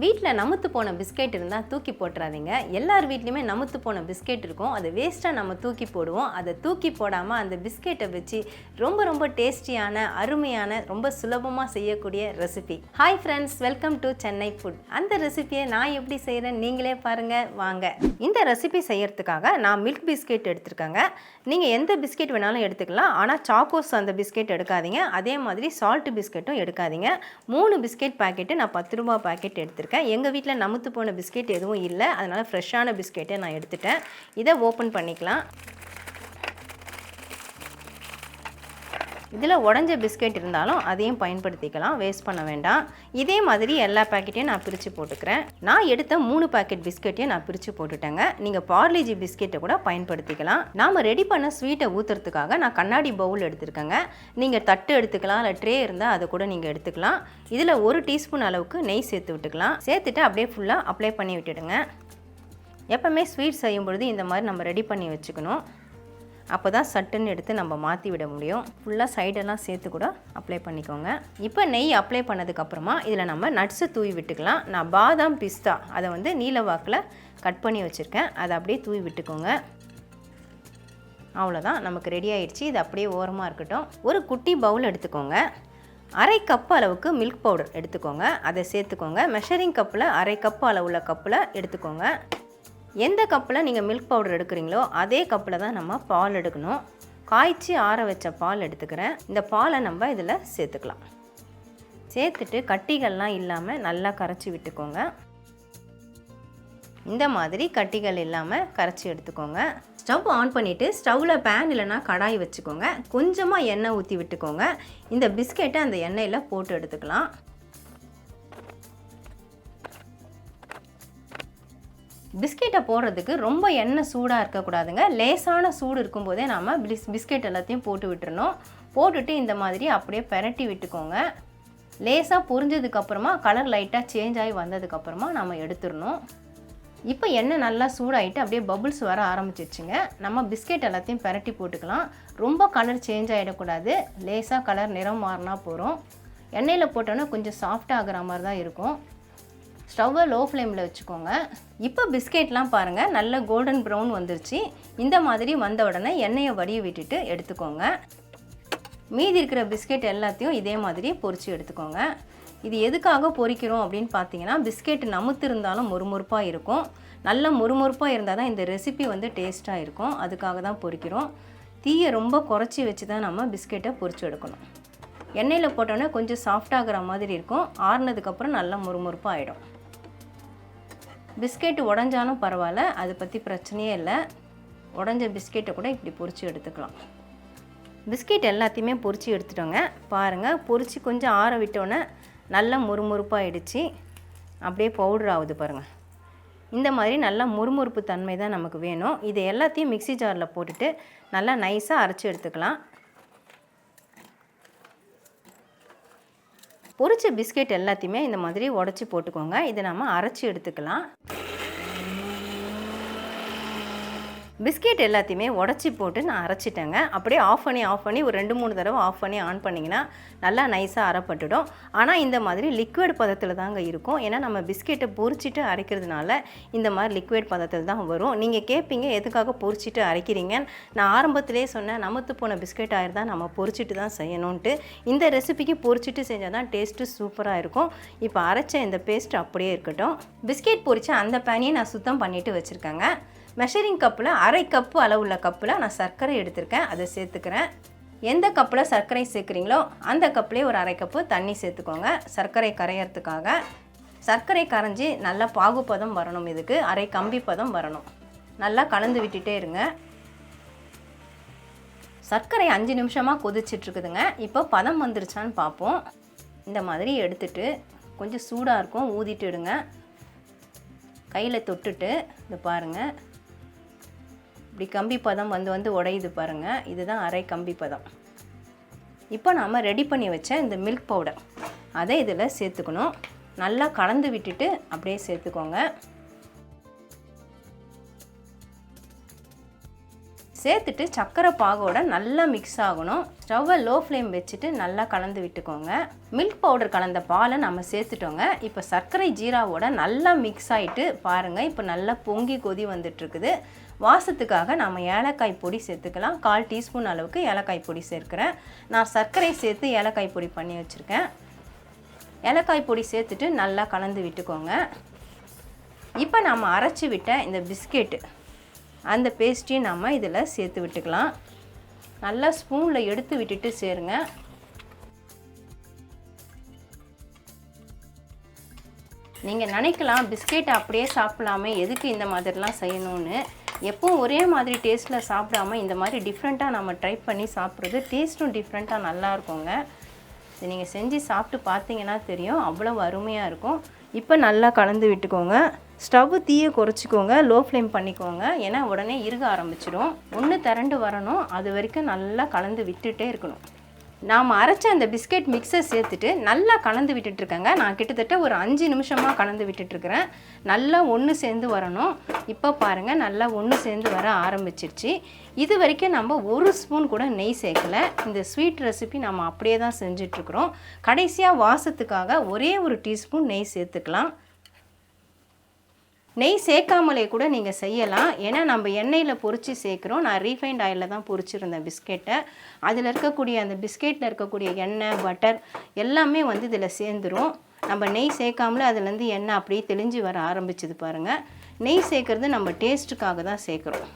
வீட்டில் நமுத்து போன பிஸ்கெட் இருந்தால் தூக்கி போட்டுறாதீங்க. எல்லார் வீட்லேயுமே நமுத்து போன பிஸ்கெட் இருக்கும். அதை வேஸ்ட்டாக நம்ம தூக்கி போடுவோம். அதை தூக்கி போடாமல் அந்த பிஸ்கெட்டை வச்சு ரொம்ப டேஸ்டியான, அருமையான, ரொம்ப சுலபமாக செய்யக்கூடிய recipe. Hi friends, welcome to Chennai food. அந்த ரெசிபியை நான் எப்படி செய்கிறேன் நீங்களே பாருங்கள் வாங்க. இந்த ரெசிபி செய்யறதுக்காக நான் மில்க் பிஸ்கெட் எடுத்துருக்கேங்க. நீங்கள் எந்த பிஸ்கெட் வேணாலும் எடுத்துக்கலாம். ஆனால் சாக்கோஸ் அந்த பிஸ்கெட் எடுக்காதீங்க. அதே மாதிரி சால்ட் பிஸ்கெட்டும் எடுக்காதீங்க. 3 பிஸ்கெட் பாக்கெட்டு நான் 10 ரூபா பாக்கெட் எடுத்துருக்கேன். எங்கள் வீட்டில் நமுத்து போன பிஸ்கெட் எதுவும் இல்லை, அதனால் ஃப்ரெஷ்ஷான பிஸ்கெட்டை நான் எடுத்துட்டேன். இதை ஓப்பன் பண்ணிக்கலாம். இதில் உடஞ்ச பிஸ்கெட் இருந்தாலும் அதையும் பயன்படுத்திக்கலாம், வேஸ்ட் பண்ண வேண்டாம். இதே மாதிரி எல்லா பேக்கெட்டையும் நான் பிரித்து போட்டுக்கிறேன். நான் எடுத்த 3 பேக்கெட் பிஸ்கெட்டையும் நான் பிரித்து போட்டுட்டேங்க. நீங்கள் பார்லேஜி பிஸ்கெட்டை கூட பயன்படுத்திக்கலாம். நாம் ரெடி பண்ண ஸ்வீட்டை ஊற்றுறதுக்காக நான் கண்ணாடி பவுல் எடுத்துருக்கேங்க. நீங்கள் தட்டு எடுத்துக்கலாம், இல்லை ட்ரே இருந்தால் அதை கூட நீங்கள் எடுத்துக்கலாம். இதில் 1 டீஸ்பூன் அளவுக்கு நெய் சேர்த்து விட்டுக்கலாம். சேர்த்துட்டு அப்படியே ஃபுல்லாக அப்ளை பண்ணி விட்டுடுங்க. எப்போவுமே ஸ்வீட் செய்யும் பொழுது இந்த மாதிரி நம்ம ரெடி பண்ணி வச்சுக்கணும். அப்போ தான் சட்டுன்னு எடுத்து நம்ம மாற்றி விட முடியும். ஃபுல்லாக சைடெல்லாம் சேர்த்து கூட அப்ளை பண்ணிக்கோங்க. இப்போ நெய் அப்ளை பண்ணதுக்கப்புறமா இதில் நம்ம நட்ஸை தூவி விட்டுக்கலாம். நான் பாதாம் பிஸ்தா அதை நீல வாக்கில் கட் பண்ணி வச்சுருக்கேன். அதை அப்படியே தூவி விட்டுக்கோங்க. அவ்வளோதான், நமக்கு ரெடி ஆயிடுச்சு. இது அப்படியே ஓரமாக இருக்கட்டும். ஒரு குட்டி பவுல் எடுத்துக்கோங்க. 1/2 கப் அளவுக்கு மில்க் பவுடர் எடுத்துக்கோங்க. அதை சேர்த்துக்கோங்க. மெஷரிங் கப்பில் 1/2 கப் அளவுள்ள கப்பில் எடுத்துக்கோங்க. எந்த கப்பில் நீங்கள் மில்க் பவுடர் எடுக்கிறீங்களோ அதே கப்பில் தான் நம்ம பால் எடுக்கணும். காய்ச்சி ஆற வச்ச பால் எடுத்துக்கிறேன். இந்த பாலை நம்ம இதில் சேர்த்துக்கலாம். சேர்த்துட்டு கட்டிகள்லாம் இல்லாமல் நல்லா கரைச்சி விட்டுக்கோங்க. இந்த மாதிரி கட்டிகள் இல்லாமல் கரைச்சி எடுத்துக்கோங்க. ஸ்டவ் ஆன் பண்ணிவிட்டு ஸ்டவ்வில் பேன் இல்லைனா கடாய் வச்சுக்கோங்க. கொஞ்சமாக எண்ணெய் ஊற்றி விட்டுக்கோங்க. இந்த பிஸ்கெட்டை அந்த எண்ணெயில் போட்டு எடுத்துக்கலாம். பிஸ்கெட்டை போடுறதுக்கு ரொம்ப எண்ணெய் சூடாக இருக்கக்கூடாதுங்க. லேசான சூடு இருக்கும்போதே நாம் பிஸ்கெட் எல்லாத்தையும் போட்டு விட்டுறணும். போட்டுட்டு இந்த மாதிரி அப்படியே பெரட்டி விட்டுக்கோங்க. லேசாக பொரிஞ்சதுக்கப்புறமா கலர் லைட்டாக சேஞ்ச் ஆகி வந்ததுக்கப்புறமா நம்ம எடுத்துடணும். இப்போ எண்ணெய் நல்லா சூடாகிட்டு அப்படியே பபுள்ஸ் வர ஆரம்பிச்சிருச்சுங்க. நம்ம பிஸ்கெட் எல்லாத்தையும் பெரட்டி போட்டுக்கலாம். ரொம்ப கலர் சேஞ்ச் ஆகிடக்கூடாது. லேசாக கலர் நிறம் மாறினா போகிறோம். எண்ணெயில் போட்டோன்னா கொஞ்சம் சாஃப்டாக ஆகிற மாதிரி தான் இருக்கும். ஸ்டவ்வை லோ ஃப்ளேமில் வச்சுக்கோங்க. இப்போ பிஸ்கெட்லாம் பாருங்கள் நல்ல கோல்டன் ப்ரௌன் வந்துருச்சு. இந்த மாதிரி வந்த உடனே எண்ணெயை வடிய விட்டுட்டு எடுத்துக்கோங்க. மீதி இருக்கிற பிஸ்கெட் எல்லாத்தையும் இதே மாதிரி பொரித்து எடுத்துக்கோங்க. இது எதுக்காக பொரிக்கிறோம் அப்படின்னு பார்த்தீங்கன்னா, பிஸ்கெட் நமுத்து இருந்தாலும் மொறுமொறுப்பாக இருக்கும். நல்ல மொறுமொறுப்பாக இருந்தால் தான் இந்த ரெசிபி டேஸ்ட்டாக இருக்கும். அதுக்காக தான் பொரிக்கிறோம். தீயை ரொம்ப குறைச்சி வச்சு தான் நம்ம பிஸ்கெட்டை பொரித்து எடுக்கணும். எண்ணெயில் போட்டோன்னே கொஞ்சம் சாஃப்டாகிற மாதிரி இருக்கும். ஆறுனதுக்கப்புறம் நல்லா மொறுமொறுப்பாக ஆகிடும். பிஸ்கெட் உடஞ்சாலும் பரவாயில்ல, அதை பற்றி பிரச்சனையே இல்லை. உடஞ்ச பிஸ்கெட்டை கூட இப்படி பொரித்து எடுத்துக்கலாம். பிஸ்கெட் எல்லாத்தையுமே பொரித்து எடுத்துட்டோங்க. பாருங்கள், பொரித்து கொஞ்சம் ஆற விட்டோன்னே நல்லா மொறுமொறுப்பாகிடுச்சு. அப்படியே பவுடர் ஆகுது பாருங்கள். இந்த மாதிரி நல்லா மொறுமொறுப்பு தன்மை தான் நமக்கு வேணும். இது எல்லாத்தையும் மிக்ஸி ஜாரில் போட்டுட்டு நல்லா நைஸாக அரைச்சி எடுத்துக்கலாம். பொரிச்ச பிஸ்கெட் எல்லாத்தையுமே இந்த மாதிரி உடச்சி போட்டுக்கோங்க. இதை நம்ம அரைச்சி எடுத்துக்கலாம். பிஸ்கெட் எல்லாத்தையுமே உடச்சி போட்டு நான் அரைச்சிட்டேங்க. அப்படியே ஆஃப் பண்ணி ஒரு 2-3 தடவை ஆஃப் பண்ணி ஆன் பண்ணிங்கன்னா நல்லா நைஸாக அரைப்பட்டுடும். ஆனால் இந்த மாதிரி லிக்விட் பதத்தில் தாங்க இருக்கும். ஏன்னா நம்ம பிஸ்கெட்டை பொரிச்சிட்டு அரைக்கிறதுனால இந்த மாதிரி லிக்விட் பதத்தில் தான் வரும். நீங்கள் கேட்பீங்க எதுக்காக பொரிச்சிட்டு அரைக்கிறீங்கன்னு. நான் ஆரம்பத்திலே சொன்னேன், நமுத்து போன பிஸ்கெட் ஆயிருந்தால் நம்ம பொரிச்சிட்டு தான் செய்யணுன்ட்டு. இந்த ரெசிபிக்கு பொரிச்சிட்டு செஞ்சால் தான் டேஸ்ட்டு சூப்பராக இருக்கும். இப்போ அரைச்ச இந்த பேஸ்ட் அப்படியே இருக்கட்டும். பிஸ்கெட் பொரிச்ச அந்த பேனையை நான் சுத்தம் பண்ணிவிட்டு வச்சுருக்கேங்க. மெஷரிங் கப்பில் 1/2 கப்பு அளவுள்ள கப்பில் நான் சர்க்கரை எடுத்திருக்கேன். அதை சேர்த்துக்கிறேன். எந்த கப்பில் சர்க்கரை சேர்க்குறீங்களோ அந்த கப்லேயே ஒரு 1/2 கப்பு தண்ணி சேர்த்துக்கோங்க. சர்க்கரை கரையிறதுக்காக. சர்க்கரை கரைஞ்சி நல்லா பாகுபதம் வரணும். இதுக்கு 1/2 கம்பி பதம் வரணும். நல்லா கலந்து விட்டுட்டே இருங்க. சர்க்கரை 5 நிமிஷமாக கொதிச்சிட்ருக்குதுங்க. இப்போ பதம் வந்துருச்சான்னு பார்ப்போம். இந்த மாதிரி எடுத்துட்டு கொஞ்சம் சூடாக இருக்கும், ஊதிட்டு எடுங்க. கையில் தொட்டுட்டு இது பாருங்கள், இப்படி கம்பி பதம் வந்து உடையுது பாருங்கள். இதுதான் 1/2 கம்பி பதம். இப்போ நாம் ரெடி பண்ணி வச்ச இந்த மில்க் பவுடர் அதை இதில் சேர்த்துக்கணும். நல்லா கலந்து விட்டுட்டு அப்படியே சேர்த்துக்கோங்க. சேர்த்துட்டு சர்க்கரை பாகோட நல்லா மிக்ஸ் ஆகணும். ஸ்டவ்வை லோ ஃப்ளேம் வச்சுட்டு நல்லா கலந்து விட்டுக்கோங்க. மில்க் பவுடர் கலந்த பாலை நம்ம சேர்த்துட்டோங்க. இப்போ சர்க்கரை ஜீராவோட நல்லா மிக்ஸ் ஆகிட்டு பாருங்கள், இப்போ நல்லா பொங்கி கொதி வந்துட்டுருக்குது. வாசத்துக்காக நம்ம ஏலக்காய் பொடி சேர்த்துக்கலாம். 1/4 டீஸ்பூன் அளவுக்கு ஏலக்காய் பொடி சேர்க்குறேன். நான் சர்க்கரை சேர்த்து ஏலக்காய் பொடி பண்ணி வச்சுருக்கேன். ஏலக்காய் பொடி சேர்த்துட்டு நல்லா கலந்து விட்டுக்கோங்க. இப்போ நம்ம அரைச்சி விட்ட இந்த பிஸ்கெட்டு அந்த பேஸ்ட்டையும் நம்ம இதில் சேர்த்து விட்டுக்கலாம். நல்லா ஸ்பூனில் எடுத்து விட்டுட்டு சேருங்க. நீங்கள் நினைக்கலாம் பிஸ்கெட் அப்படியே சாப்பிடலாமே, எதுக்கு இந்த மாதிரிலாம் செய்யணும்னு. எப்பவும் ஒரே மாதிரி டேஸ்ட்டில் சாப்பிடாமல் இந்த மாதிரி டிஃப்ரெண்ட்டாக நம்ம ட்ரை பண்ணி சாப்பிட்றது டேஸ்ட்டும் டிஃப்ரெண்ட்டாக நல்லா இருக்குங்க. இது நீங்கள் செஞ்சு சாப்பிட்டு பார்த்தீங்கன்னா தெரியும், அவ்வளோ அருமையாக இருக்கும். இப்போ நல்லா கலந்து விட்டுக்கோங்க. ஸ்டவ் தீயை குறைச்சிக்கோங்க, லோ ஃப்ளேம் பண்ணிக்கோங்க, ஏன்னா உடனே இறுக ஆரம்பிச்சிடும். ஒன்று திரண்டு வரணும், அது வரைக்கும் நல்லா கலந்து விட்டுட்டே இருக்கணும். நாம் அரைச்ச அந்த பிஸ்கெட் மிக்ஸை சேர்த்துட்டு நல்லா கலந்து விட்டுட்ருக்கேங்க. நான் கிட்டத்தட்ட ஒரு 5 நிமிஷமாக கலந்து விட்டுட்ருக்கிறேன். நல்லா ஒன்று சேர்ந்து வரணும். இப்போ பாருங்கள், நல்லா ஒன்று சேர்ந்து வர ஆரம்பிச்சிருச்சு. இது வரைக்கும் நம்ம 1 ஸ்பூன் கூட நெய் சேர்க்கலை. இந்த ஸ்வீட் ரெசிபி நம்ம அப்படியே தான் செஞ்சிட்ருக்குறோம். கடைசியாக வாசத்துக்காக ஒரே 1 டீஸ்பூன் நெய் சேர்த்துக்கலாம். நெய் சேர்க்காமலே கூட நீங்கள் செய்யலாம், ஏன்னா நம்ம எண்ணெயில் பொரித்து சேர்க்குறோம். நான் ரீஃபைண்ட் ஆயிலில் தான் பொரிச்சிருந்தேன் பிஸ்கெட்டை. அதில் இருக்கக்கூடிய அந்த பிஸ்கெட்டில் இருக்கக்கூடிய எண்ணெய், பட்டர் எல்லாமே வந்து இதில் சேர்ந்துடும். நம்ம நெய் சேர்க்காமலே அதுலேருந்து எண்ணெய் அப்படியே தெளிஞ்சு வர ஆரம்பிச்சுது பாருங்கள். நெய் சேர்க்குறது நம்ம டேஸ்ட்டுக்காக தான் சேர்க்குறோம்.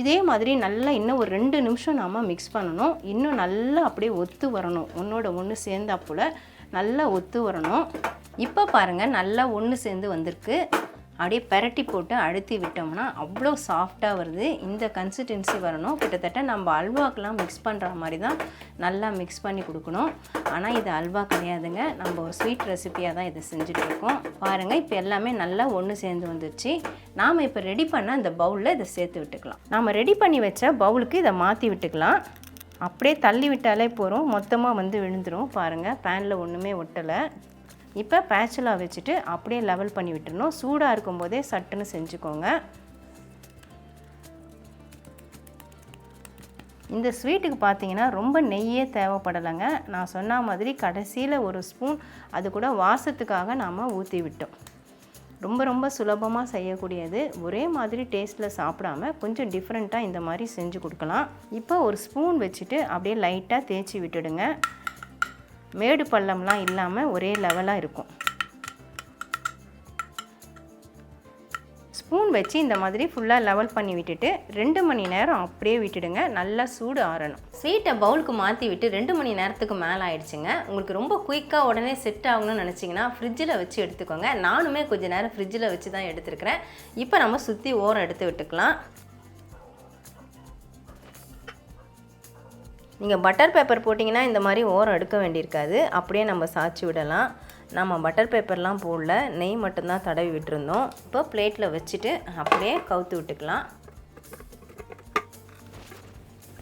இதே மாதிரி நல்லா இன்னும் ஒரு 2 நிமிஷம் நாம் மிக்ஸ் பண்ணணும். இன்னும் நல்லா அப்படியே ஒத்து வரணும், ஒன்றோட ஒன்று சேர்ந்தாப்புல நல்லா ஒத்து வரணும். இப்போ பாருங்கள், நல்லா ஒன்று சேர்ந்து வந்திருக்கு. அப்படியே பெரட்டி போட்டு அழுத்தி விட்டோம்னா அவ்வளோ சாஃப்டாக வருது. இந்த கன்சிஸ்டன்சி வரணும். கிட்டத்தட்ட நம்ம அல்வாக்கெலாம் மிக்ஸ் பண்ணுற மாதிரி தான் நல்லா மிக்ஸ் பண்ணி கொடுக்கணும். ஆனால் இது அல்வா கிடையாதுங்க, நம்ம ஒரு ஸ்வீட் ரெசிப்பியாக தான் இதை செஞ்சுட்ருக்கோம். பாருங்கள், இப்போ எல்லாமே நல்லா ஒன்று சேர்ந்து வந்துடுச்சு. நாம் இப்போ ரெடி பண்ண அந்த பவுலில் இதை சேர்த்து விட்டுக்கலாம். நாம் ரெடி பண்ணி வச்ச பவுலுக்கு இதை மாற்றி விட்டுக்கலாம். அப்படியே தள்ளி விட்டாலே போகிறோம், மொத்தமாக வந்து விழுந்துடும். பாருங்கள், பேனில் ஒன்றுமே ஒட்டலை. இப்போ பேச்சுலா வச்சுட்டு அப்படியே லெவல் பண்ணி விட்டுறணும். சூடாக இருக்கும்போதே சட்டுன்னு செஞ்சுக்கோங்க. இந்த ஸ்வீட்டுக்கு பார்த்தீங்கன்னா ரொம்ப நெய்யே தேவைப்படலைங்க. நான் சொன்ன மாதிரி கடைசியில் 1 ஸ்பூன் அது கூட வாசத்துக்காக நாம் ஊற்றி விட்டோம். ரொம்ப ரொம்ப சுலபமாக செய்யக்கூடியது. ஒரே மாதிரி டேஸ்ட்டில் சாப்பிடாம கொஞ்சம் டிஃப்ரெண்ட்டாக இந்த மாதிரி செஞ்சு கொடுக்கலாம். இப்போ 1 ஸ்பூன் வச்சுட்டு அப்படியே லைட்டாக தேய்ச்சி விட்டுடுங்க. மேடு பள்ளம்லாம் இல்லாமல் ஒரே லெவலாக இருக்கும். ஸ்பூன் வச்சு இந்த மாதிரி ஃபுல்லாக லெவல் பண்ணி விட்டுட்டு 2 மணி நேரம் அப்படியே விட்டுடுங்க. நல்லா சூடு ஆறணும். ஸ்வீட்டை பவுலுக்கு மாற்றி விட்டு 2 மணி நேரத்துக்கு மேலே ஆயிடுச்சுங்க. உங்களுக்கு ரொம்ப குயிக்காக உடனே செட் ஆகணும்னு நினச்சிங்கன்னா ஃப்ரிட்ஜில் வச்சு எடுத்துக்கோங்க. நானுமே கொஞ்சம் நேரம் ஃப்ரிட்ஜில் வச்சு தான் எடுத்துருக்கிறேன். இப்போ நம்ம சுற்றி ஓரம் எடுத்து விட்டுக்கலாம். நீங்கள் பட்டர் பேப்பர் போட்டிங்கன்னா இந்த மாதிரி ஓரம் எடுக்க வேண்டியிருக்காது, அப்படியே நம்ம சாய்ச்சி விடலாம். நம்ம பட்டர் பேப்பர்லாம் போடல, நெய் மட்டும்தான் தடவி விட்டுருந்தோம். இப்போ பிளேட்டில் வச்சுட்டு அப்படியே கவுத்து விட்டுக்கலாம்.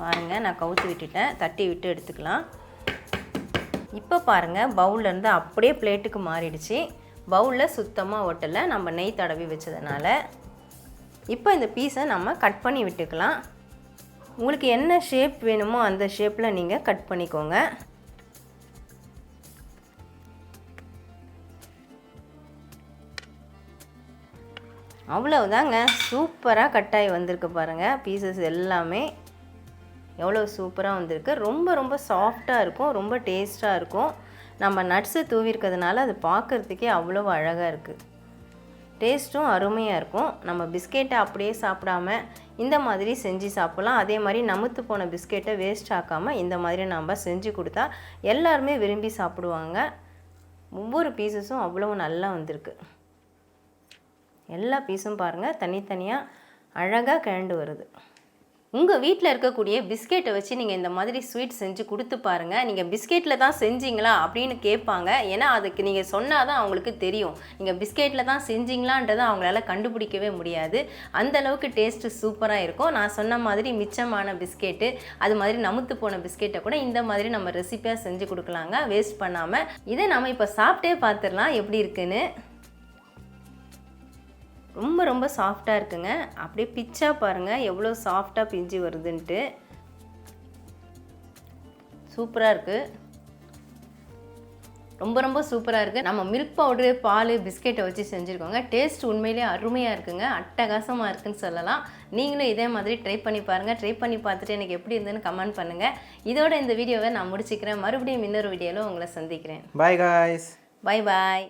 பாருங்கள், நான் கவுத்து விட்டுட்டேன். தட்டி விட்டு எடுத்துக்கலாம். இப்போ பாருங்கள், பவுல்லேருந்து அப்படியே பிளேட்டுக்கு மாறிடுச்சு. பவுலில் சுத்தமாக ஒட்டலை, நம்ம நெய் தடவி வச்சதுனால. இப்போ இந்த பீஸை நம்ம கட் பண்ணி விட்டுக்கலாம். உங்களுக்கு என்ன ஷேப் வேணுமோ அந்த ஷேப்பில் நீங்கள் கட் பண்ணிக்கோங்க. அவ்வளவுதாங்க, சூப்பராக கட்டாயி வந்திருக்கு பாருங்கள். பீசஸ் எல்லாமே எவ்வளோ சூப்பராக வந்திருக்கு. ரொம்ப ரொம்ப சாஃப்டாக இருக்கும், ரொம்ப டேஸ்ட்டாக இருக்கும். நம்ம நட்ஸு தூவிருக்கிறதுனால அது பார்க்குறதுக்கே அவ்வளோ அழகாக இருக்குது. டேஸ்ட்டும் அருமையாக இருக்கும். நம்ம பிஸ்கெட்டை அப்படியே சாப்பிடாம இந்த மாதிரி செஞ்சு சாப்பிட்லாம். அதே மாதிரி நமுத்து போன பிஸ்கெட்டை வேஸ்ட் ஆக்காமல் இந்த மாதிரி நம்ம செஞ்சு கொடுத்தா எல்லாருமே விரும்பி சாப்பிடுவாங்க. ஒவ்வொரு பீஸஸும் அவ்வளோ நல்லா வந்திருக்கு. எல்லா பீஸும் பாருங்கள், தனித்தனியாக அழகாக கிழண்டு வருது. உங்கள் வீட்டில் இருக்கக்கூடிய பிஸ்கெட்டை வச்சு நீங்கள் இந்த மாதிரி ஸ்வீட் செஞ்சு கொடுத்து பாருங்கள். நீங்கள் பிஸ்கெட்டில் தான் செஞ்சீங்களா அப்படின்னு கேட்பாங்க. ஏன்னா அதுக்கு நீங்கள் சொன்னால் தான் அவங்களுக்கு தெரியும். நீங்கள் பிஸ்கெட்டில் தான் செஞ்சீங்களான்றதை அவங்களால கண்டுபிடிக்கவே முடியாது. அந்தளவுக்கு டேஸ்ட்டு சூப்பராக இருக்கும். நான் சொன்ன மாதிரி மிச்சமான பிஸ்கெட்டு, அது மாதிரி நமுத்து போன பிஸ்கெட்டை கூட இந்த மாதிரி நம்ம ரெசிப்பியாக செஞ்சு கொடுக்கலாங்க, வேஸ்ட் பண்ணாமல். இதை நம்ம இப்போ சாப்பிட்டே பார்த்துடலாம் எப்படி இருக்குன்னு. ரொம்ப ரொம்ப சாஃப்டாக இருக்குங்க. அப்படியே பிச்சா பாருங்கள் எவ்வளோ சாஃப்டாக பிஞ்சு வருதுன்ட்டு. சூப்பராக இருக்குது. ரொம்ப ரொம்ப சூப்பராக இருக்குது. நம்ம மில்க் பவுடரு, பால், பிஸ்கெட்டை வச்சு செஞ்சுருக்கோங்க. டேஸ்ட் உண்மையிலேயே அருமையாக இருக்குங்க. அட்டகாசமாக இருக்குதுன்னு சொல்லலாம். நீங்களும் இதே மாதிரி ட்ரை பண்ணி பாருங்கள். ட்ரை பண்ணி பார்த்துட்டு எனக்கு எப்படி இருந்துன்னு கமெண்ட் பண்ணுங்கள். இதோட இந்த வீடியோவை நான் முடிச்சுக்கிறேன். மறுபடியும் இன்னொரு வீடியோவில் உங்களை சந்திக்கிறேன். Bye guys. பாய் பாய்.